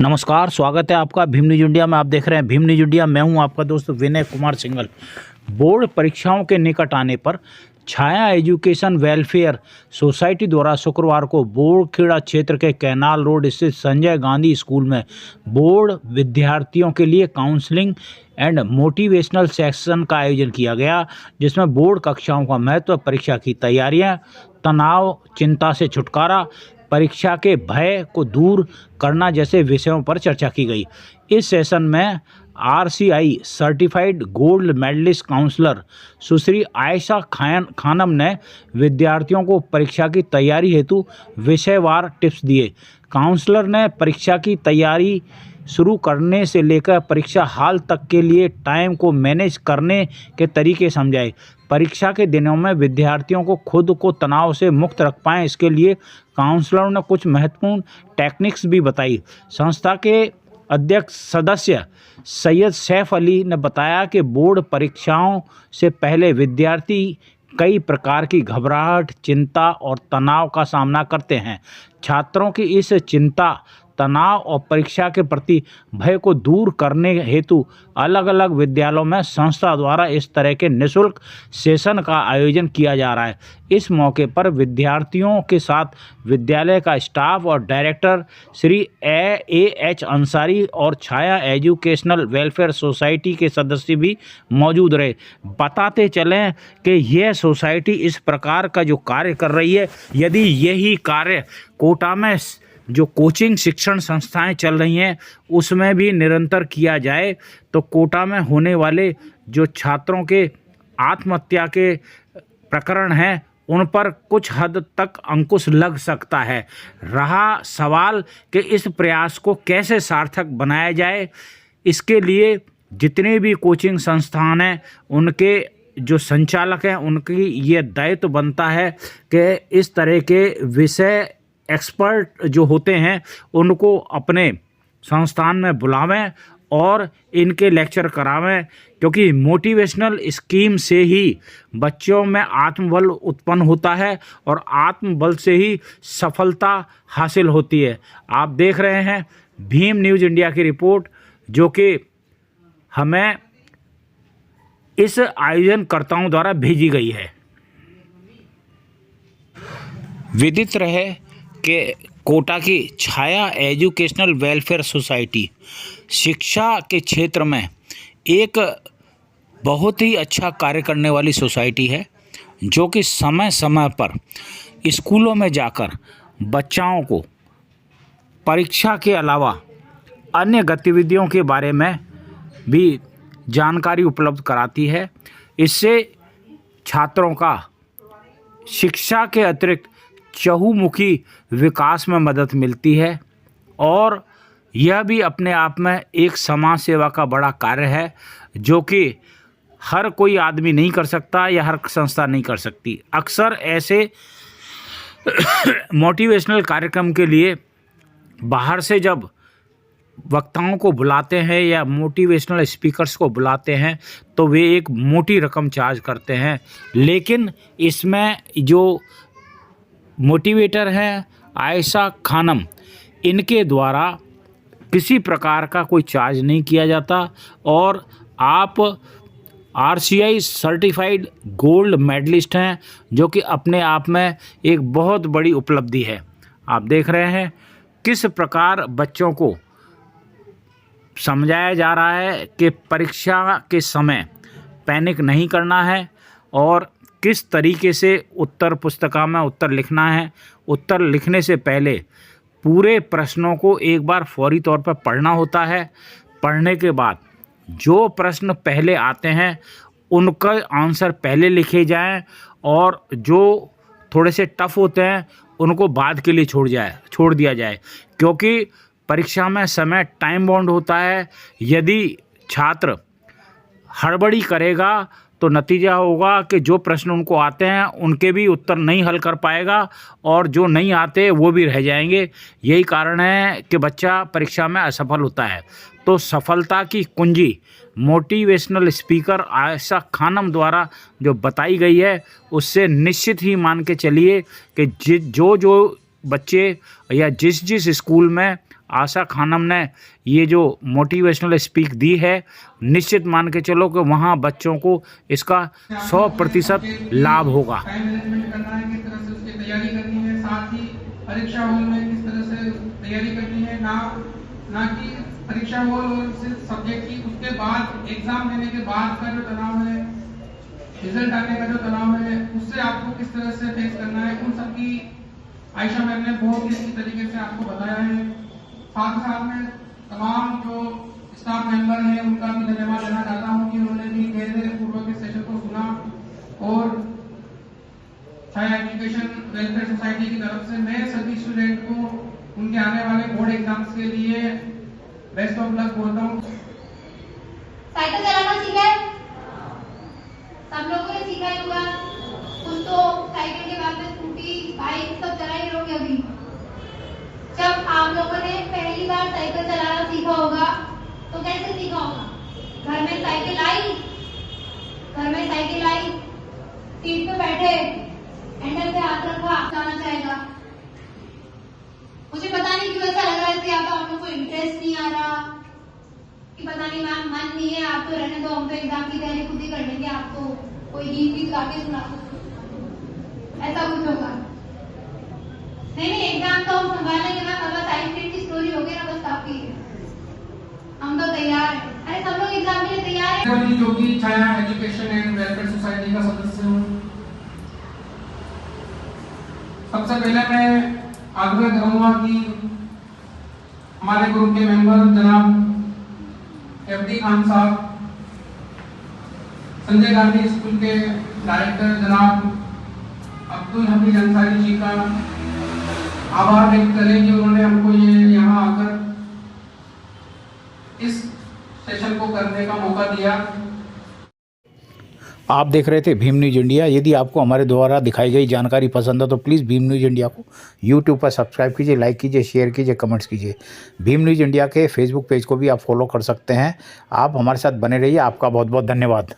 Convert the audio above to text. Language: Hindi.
नमस्कार, स्वागत है आपका भीम न्यूज इंडिया में। आप देख रहे हैं भीम न्यूज इंडिया। मैं हूं आपका दोस्त विनय कुमार सिंघल। बोर्ड परीक्षाओं के निकट आने पर छाया एजुकेशन वेलफेयर सोसाइटी द्वारा शुक्रवार को बोड़खेड़ा क्षेत्र के कैनाल रोड स्थित संजय गांधी स्कूल में बोर्ड विद्यार्थियों के लिए काउंसलिंग एंड मोटिवेशनल सेक्शन का आयोजन किया गया, जिसमें बोर्ड कक्षाओं का महत्व, परीक्षा की तैयारियां, तनाव, चिंता से छुटकारा, परीक्षा के भय को दूर करना जैसे विषयों पर चर्चा की गई। इस सेशन में RCI certified gold medalist counsellor Sushri Ayesha Khanam ने विद्यार्थियों को परीक्षा की तैयारी हेतु विषयवार टिप्स दिए। काउंसलर ने परीक्षा की तैयारी शुरू करने से लेकर परीक्षा हाल तक के लिए टाइम को मैनेज करने के तरीके समझाए। परीक्षा के दिनों में विद्यार्थियों को खुद को तनाव से मुक्त रख पाएँ, इसके लिए काउंसलरों ने कुछ महत्वपूर्ण टेक्निक्स भी बताई। संस्था के अध्यक्ष सदस्य सैयद सैफ अली ने बताया कि बोर्ड परीक्षाओं से पहले विद्यार्थी कई प्रकार की घबराहट, चिंता और तनाव का सामना करते हैं। छात्रों की इस चिंता, तनाव और परीक्षा के प्रति भय को दूर करने हेतु अलग अलग विद्यालयों में संस्था द्वारा इस तरह के निःशुल्क सेशन का आयोजन किया जा रहा है। इस मौके पर विद्यार्थियों के साथ विद्यालय का स्टाफ और डायरेक्टर श्री एच अंसारी और छाया एजुकेशनल वेलफेयर सोसाइटी के सदस्य भी मौजूद रहे। बताते चलें कि यह सोसाइटी इस प्रकार का जो कार्य कर रही है, यदि यही कार्य कोटा में जो कोचिंग शिक्षण संस्थाएं चल रही हैं उसमें भी निरंतर किया जाए तो कोटा में होने वाले जो छात्रों के आत्महत्या के प्रकरण हैं उन पर कुछ हद तक अंकुश लग सकता है। रहा सवाल कि इस प्रयास को कैसे सार्थक बनाया जाए, इसके लिए जितने भी कोचिंग संस्थान हैं उनके जो संचालक हैं उनकी ये दायित्व बनता है कि इस तरह के विषय एक्सपर्ट जो होते हैं उनको अपने संस्थान में बुलावें और इनके लेक्चर करावें, क्योंकि मोटिवेशनल स्कीम से ही बच्चों में आत्मबल उत्पन्न होता है और आत्मबल से ही सफलता हासिल होती है। आप देख रहे हैं भीम न्यूज़ इंडिया की रिपोर्ट, जो कि हमें इस आयोजनकर्ताओं द्वारा भेजी गई है। विदित रहे कि कोटा की छाया एजुकेशनल वेलफेयर सोसाइटी शिक्षा के क्षेत्र में एक बहुत ही अच्छा कार्य करने वाली सोसाइटी है, जो कि समय समय पर स्कूलों में जाकर बच्चाओं को परीक्षा के अलावा अन्य गतिविधियों के बारे में भी जानकारी उपलब्ध कराती है। इससे छात्रों का शिक्षा के अतिरिक्त चहुमुखी विकास में मदद मिलती है और यह भी अपने आप में एक समाज सेवा का बड़ा कार्य है, जो कि हर कोई आदमी नहीं कर सकता या हर संस्था नहीं कर सकती। अक्सर ऐसे मोटिवेशनल कार्यक्रम के लिए बाहर से जब वक्ताओं को बुलाते हैं या मोटिवेशनल स्पीकर्स को बुलाते हैं तो वे एक मोटी रकम चार्ज करते हैं, लेकिन इसमें जो मोटिवेटर हैं आयशा खानम, इनके द्वारा किसी प्रकार का कोई चार्ज नहीं किया जाता और आप आरसीआई सर्टिफाइड गोल्ड मेडलिस्ट हैं, जो कि अपने आप में एक बहुत बड़ी उपलब्धि है। आप देख रहे हैं किस प्रकार बच्चों को समझाया जा रहा है कि परीक्षा के समय पैनिक नहीं करना है और किस तरीके से उत्तर पुस्तिका में उत्तर लिखना है। उत्तर लिखने से पहले पूरे प्रश्नों को एक बार फौरी तौर पर पढ़ना होता है। पढ़ने के बाद जो प्रश्न पहले आते हैं उनका आंसर पहले लिखे जाएं और जो थोड़े से टफ होते हैं उनको बाद के लिए छोड़ दिया जाए, क्योंकि परीक्षा में समय टाइम बाउंड होता है। यदि छात्र हड़बड़ी करेगा तो नतीजा होगा कि जो प्रश्न उनको आते हैं उनके भी उत्तर नहीं हल कर पाएगा और जो नहीं आते वो भी रह जाएंगे। यही कारण है कि बच्चा परीक्षा में असफल होता है। तो सफलता की कुंजी मोटिवेशनल स्पीकर आयशा खानम द्वारा जो बताई गई है उससे निश्चित ही मान के चलिए कि जो बच्चे या जिस स्कूल में आशा खानम ने ये जो मोटिवेशनल स्पीक दी है, निश्चित मान के चलो कि वहाँ बच्चों को इसका 100% लाभ होगा। टाइम मैनेजमेंट करना है, किस तरह से उसकी तैयारी करनी है, साथ ही परीक्षा हॉल में किस तरह से तैयारी करनी है, ना कि परीक्षा हॉल और सिर्फ सब्जेक्ट की, उसके बाद एग्जाम देने के बाद का जो तनाव है, रिजल्ट आने का जो तनाव है, उससे आपको किस तरह से फेस करना है, उन सब की आयशा मैम ने बहुत ही अच्छी तरीके से आपको बताया है। साथ ही साथ में तमाम जो स्टाफ मेंबर हैं उनका भी धन्यवाद देना चाहता हूं कि उन्होंने भी धैर्य पूर्वक इस सेशन को सुना और छाया एजुकेशन वेलफेयर सोसाइटी की तरफ से मैं सभी स्टूडेंट को उनके आने वाले बोर्ड एग्जाम्स के लिए बेस्ट ऑफ लक बोलता हूँ। साइकिल चलाना सीखा है? सब लोगों ने सीखा ही होगा। कुछ तो साइकिल के बाद में स्कूटी, बाइक सब चला ही लोगे अभी। जब आप लोगों ने पहली बार साइकिल चलाना सीखा होगा तो कैसे सीखा होगा? घर में साइकिल आई, सीट पे बैठे, हैंडल पे हाथ रखा, जाना चाहेगा। मुझे पता नहीं क्यों ऐसा लग रहा है कि आप लोगों को इंटरेस्ट नहीं आ रहा, कि पता नहीं मैम मन नहीं है, आप तो रहने दो, हम तो एग्जाम की तैयारी खुद ही कर लेंगे, आप तो कोई गीत गा के सुना, ऐसा कुछ होगा। नहीं, एग्जाम तो हम संभाल लेंगे मैम, अगर साइंस की स्टोरी हो गई ना बस काफी है, हम तो तैयार हैं। अरे सब लोग एग्जाम के लिए तैयार हैं। जो कि छाया एजुकेशन एंड वेलफेयर सोसाइटी का सदस्य हूँ, सबसे पहले मैं आग्रह करूंगा कि हमारे ग्रुप के मेंबर जनाब एफडी खान साहब, संजय गांधी स्कूल के डायरेक्टर जनाब अब्दुल हमीद अंसारी जी का आभार व्यक्त करें कि उन्होंने हमको ये यहाँ आकर इस सेशन को करने का मौका दिया। आप देख रहे थे भीम न्यूज़ इंडिया। यदि आपको हमारे द्वारा दिखाई गई जानकारी पसंद है तो प्लीज़ भीम न्यूज़ इंडिया को यूट्यूब पर सब्सक्राइब कीजिए, लाइक कीजिए, शेयर कीजिए, कमेंट्स कीजिए। भीम न्यूज़ इंडिया के फेसबुक पेज को भी आप फॉलो कर सकते हैं। आप हमारे साथ बने रहिए। आपका बहुत बहुत धन्यवाद।